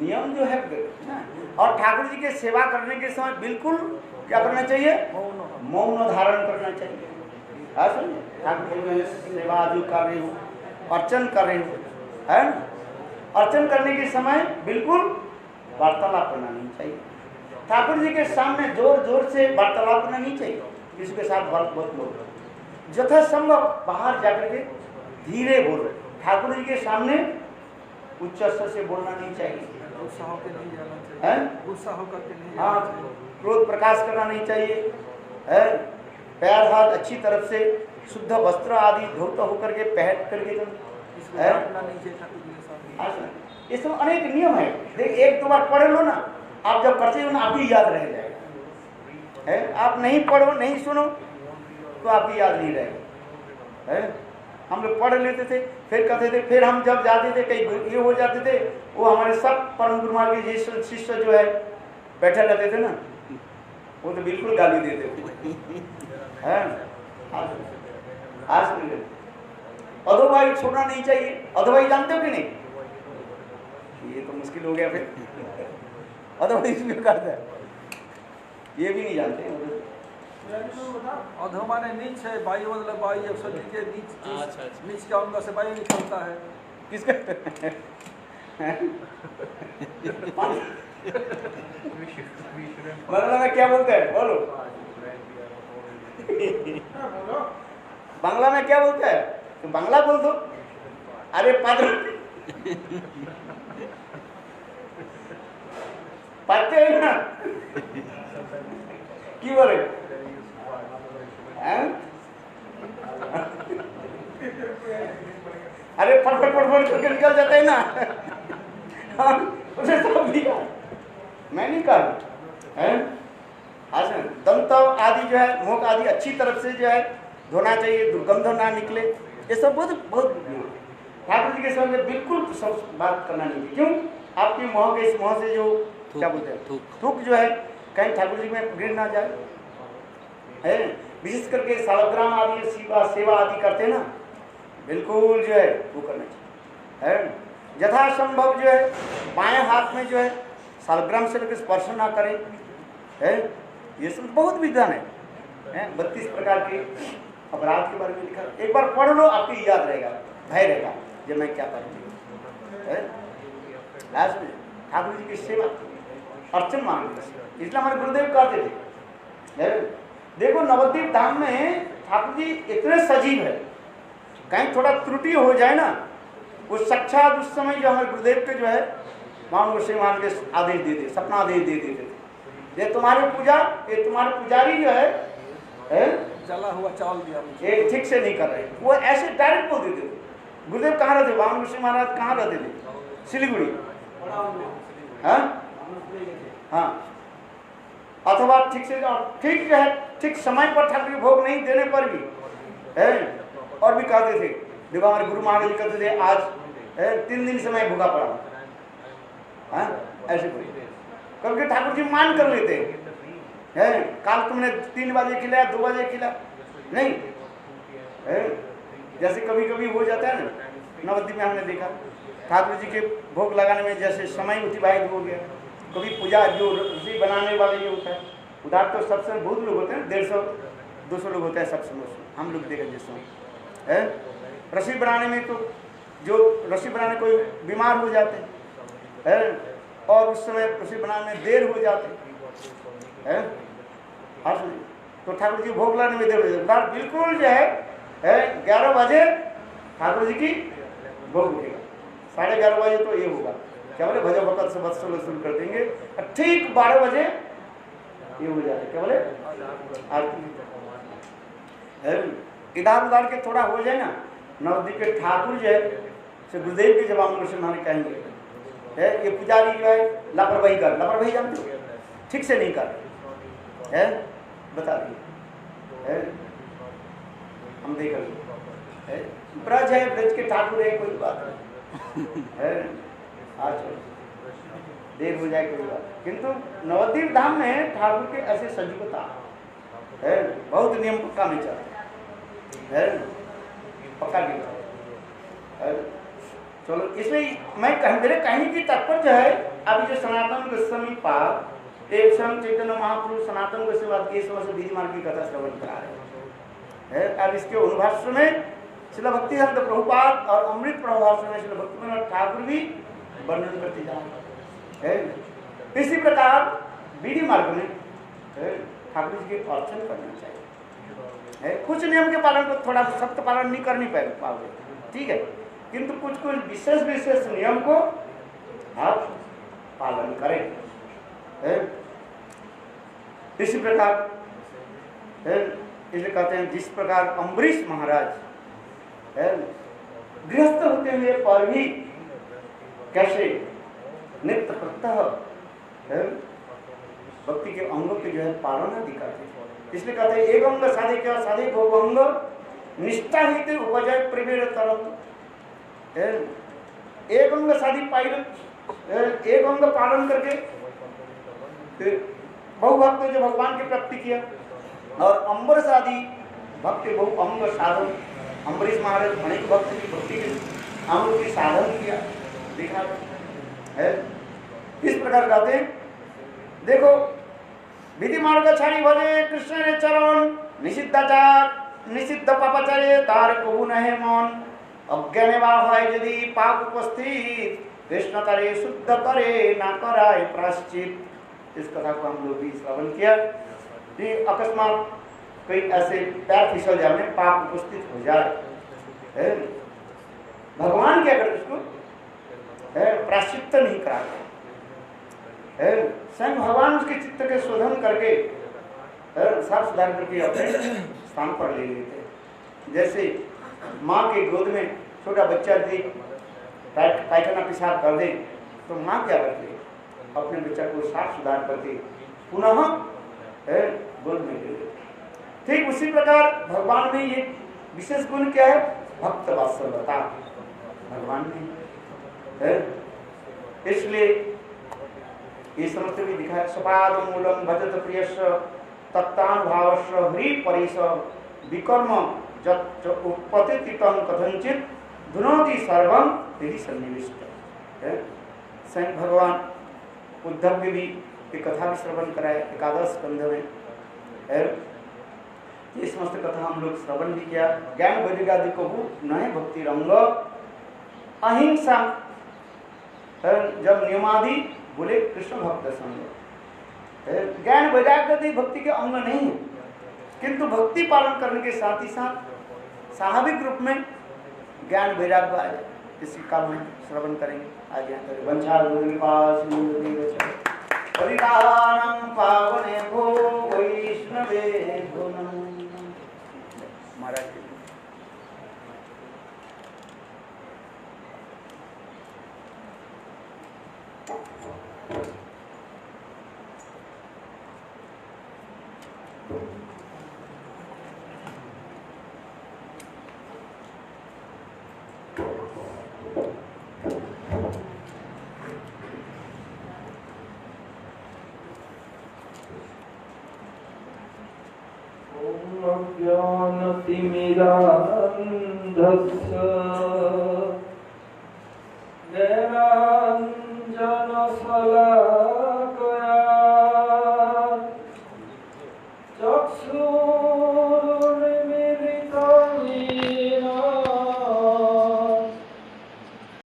नियम जो है और ठाकुर जी के सेवा करने के समय बिल्कुल क्या करना चाहिए, मौन धारण करना चाहिए। ठाकुर जी सेवा जो कर रही हूँ, अर्चन कर रही हूँ, है अर्चन करने के समय बिल्कुल वार्तालाप करना नहीं चाहिए। ठाकुर जी के सामने जोर जोर से वार्तालाप करना नहीं चाहिए, किसी के साथ बहुत लोग यथासंभव बाहर जाकर के धीरे बोलो। ठाकुर जी के सामने उच्च स्वर से बोलना नहीं चाहिए,
गुस्सा होकर नहीं जाना चाहिए, गुस्सा होकर के नहीं जाना चाहिए,
क्रोध प्रकाश करना नहीं चाहिए, है पैर हाथ अच्छी तरफ से शुद्ध वस्त्र आदि धोता होकर के पहन करके ये सब अनेक नियम है। देख एक दो बार पढ़ लो ना, आप जब करते हो ना आप ही याद रह जाएगा, है आप नहीं पढ़ो नहीं सुनो तो आपकी याद नहीं रहेगा, है हम लोग पढ़ लेते थे फिर कहते थे, फिर हम जब जाते थे कहीं ये हो जाते थे, वो हमारे सब परम गुरु महाराज के शिष्य जो है बैठे रहते थे ना, वो तो बिल्कुल गाली देते थे, है आज अधोभाई छोड़ना नहीं चाहिए। अधोभाई जानते हो कि नहीं, ये तो मुश्किल हो गया फिर अधोभाई इसमें करता है, ये भी नहीं जानते।
अधो माने नीच है, वायु मतलब वायु शरीर के नीच, नीच के अंग से वायु निकलता है।
किसका बांग्ला में क्या बोलते हैं बोलो, बांग्ला में क्या बोलते हैं, तो बांग्ला बोल दो। अरे पात्र पाते हैं ना की बोले अरे फटफट फटफट करके निकल जाते हैं ना उसे सब दिया मैं नहीं कर दंत आदि जो है मुख आदि अच्छी तरफ से जो है धोना चाहिए, दुर्गंध ना निकले, ये सब बहुत ठाकुर जी के समय बिल्कुल सब बात करना नहीं चाहिए। क्यों, आपके मुँह के इस मुँह से जो क्या बोलते हैं थूक जो है कहीं ठाकुर जी में गिर ना जाए, है विशेष करके सालग्राम आदि सेवा आदि करते हैं ना, बिल्कुल जो है वो करना चाहिए, है यथासंभव जो है बाएं हाथ में जो है सालग्राम से लेकर स्पर्श ना करें, है ये सब बहुत विधान है 32 प्रकार के अपराध के बारे में लिखा। एक बार पढ़ लो आपको याद रहेगा, भय रहेगा जब मैं क्या करती हूँ। ठाकुर जी की सेवा अर्चन मांगते, इसलिए हमारे गुरुदेव कहते थे देखो नवद्वीप धाम में ठाकुर जी इतने सजीव है, कहीं थोड़ा त्रुटि हो जाए ना वो साक्षात उस समय जो हमारे गुरुदेव के जो है मान गोस्वामी के आदेश दे दे, सपना आदेश दे देते थे, ये तुम्हारे पूजा ये तुम्हारे पुजारी जो है
जला हुआ चावल दिया
ये ठीक से नहीं कर रहे, वो ऐसे डायरेक्ट बोल देते थे। गुरुदेव कहाँ रहते, वामन गोस्वामी महाराज कहाँ रहते थे, सिलीगुड़ी, हाँ अथवा ठीक से ठीक जो है ठीक समय पर ठाकुर के भोग नहीं देने पर भी है, और भी कहते थे देखो हमारे गुरु महाराज कहते थे आज 3 दिन से मैं भूखा पड़ा, ऐसे क्योंकि ठाकुर जी मान कर लेते हैं, काल तुमने 3 बजे खिलाया 2 बजे खिला नहीं, जैसे कभी कभी हो जाता है ना, नवद्वीप में हमने देखा ठाकुर जी के भोग लगाने में जैसे समय अतिबाहित हो गया, कभी पूजा जो रसोई बनाने वाले ये होता है उधर तो सबसे बहुत लोग होते हैं, 150-200 लोग होते हैं सबसे हम लोग देखा जिस समय है रसोई बनाने में, तो जो रसोई बनाने कोई बीमार हो जाते हैं और उस समय रसोई बनाने में देर हो जाते हैं, तो ठाकुर जी भोग लगाने में देर हो जाती है, बिल्कुल जो है 11 बजे ठाकुर जी की भोग उठेगा, 11:30 बजे तो ये होगा, क्या बोले, भजन भक्त से वत्सल शुरू कर देंगे, ठीक 12 बजे ये हो जाए, क्या बोले, आरती। इधर उधर के थोड़ा हो जाए ना, नवद्वीप के ठाकुर जो है से गुरुदेव के जवाब में हमारे कहेंगे है, ये पुजारी जो है लापरवाही कर, लापरवाही जानते हो, ठीक से नहीं कर है, बता दिए, हम देख रहे हैं, ब्रज है, ब्रज के ठाकुर है, कोई बात है, आज देर हो जाए कोई बात, किंतु नवद्वीप धाम में ठाकुर के ऐसे सजीवता है, बहुत नियम पक्का में चलता है, पक्का नहीं है। चलो, इसलिए मैं कहीं की तात्पर्य है, अभी जो सनातन गोस्वामी पाद एक स्वयं चैतन्य महापुरुष सनातन गोस्वामी के समय से विधि मार्ग की कथा श्रवण करा रहे हैं। अब इसके अनुभाष्य में श्रील भक्तिसिद्धांत प्रभुपाद और अमृत प्रभाष्य में श्रील भक्तिविनोद ठाकुर भी वर्णन करते जा रहे हैं। इसी प्रकार विधि मार्ग में ठाकुर जी के अर्चन करना चाहिए है। कुछ नियम के पालन को थोड़ा सख्त पालन नहीं करनी पाओगे, ठीक है, किंतु कुछ कुछ विशेष विशेष नियम को आप पालन करें है। इसी प्रकार इसलिए कहते हैं, जिस प्रकार अम्बरीश महाराज गृहस्थ होते हुए पर भी कैसे नित्य प्रत्यह भक्ति के अंगों के जो है पालना दिखाते, इसलिए कहते हैं एक अंग साधे क्या साधे बहु अंग निष्ठा ही उपजय प्रवीण तरंग। एक अंग साधी पालन, एक अंग पालन करके बहु भक्त जो भगवान की प्राप्ति किया, और अम्बर साधी भक्त बहु अंग साधन, अम्बरीश महाराज अनेक भक्त की भक्ति के अंग की साधन किया, देखा है। इस प्रकार कहते हैं, देखो विधि मार्ग छाड़ी भजे कृष्ण रे चरण, निषिद्धाचार निषिद्ध पापाचारे तार कबू नहे मन, अज्ञाने है यदि पाप उपस्थित कृष्ण करे शुद्ध करे ना कराए प्राश्चित। इस कथा को हम लोग भी श्रवण किया कि अकस्मात कोई ऐसे पैर फिसल जाए, पाप उपस्थित हो जाए, भगवान क्या करते उसको प्राश्चित नहीं कराते, स्वयं भगवान उसके चित्त के शोधन करके साफ सुधार करके अपने स्थान पर ले लेते। जैसे माँ के गोद में छोटा बच्चा यदि पायखाना पेशाब कर दे तो माँ क्या करती है, अपने बच्चा को साफ सुधार करके पुनः गोद में ले लेते। ठीक उसी प्रकार भगवान में ये विशेष गुण क्या है, भक्त वात्सल्यता भगवान में है। इसलिए ये समझते भी दिखाया, सपाद मूलम भजत प्रियश तत्तानुभावश हरि परेश विकर्म जत उत्पत्तितम कथंचित धुनोति सर्वम यदि सन्निविष्ट है। स्वयं भगवान उद्धव ने भी एक कथा भी श्रवण कराया एकादश स्कंध में है। ये समस्त कथा हम लोग श्रवण भी किया। ज्ञान वैराग्यादि को नए भक्ति रंग अहिंसा, जब नियमादि बोले कृष्ण भक्त संग, ज्ञान वैराग्य भक्ति के अंग नहीं है, किंतु भक्ति पालन करने के साथ ही साथ स्वाभाविक रूप में ज्ञान वैराग्य आए। इसी का हम श्रवण करेंगे आज यहाँ करें। परिदानम पावने भो वैष्णवे गुणम। महाराज
ज्ञानतिमिरान्धस्य ज्ञानाञ्जनशलाकया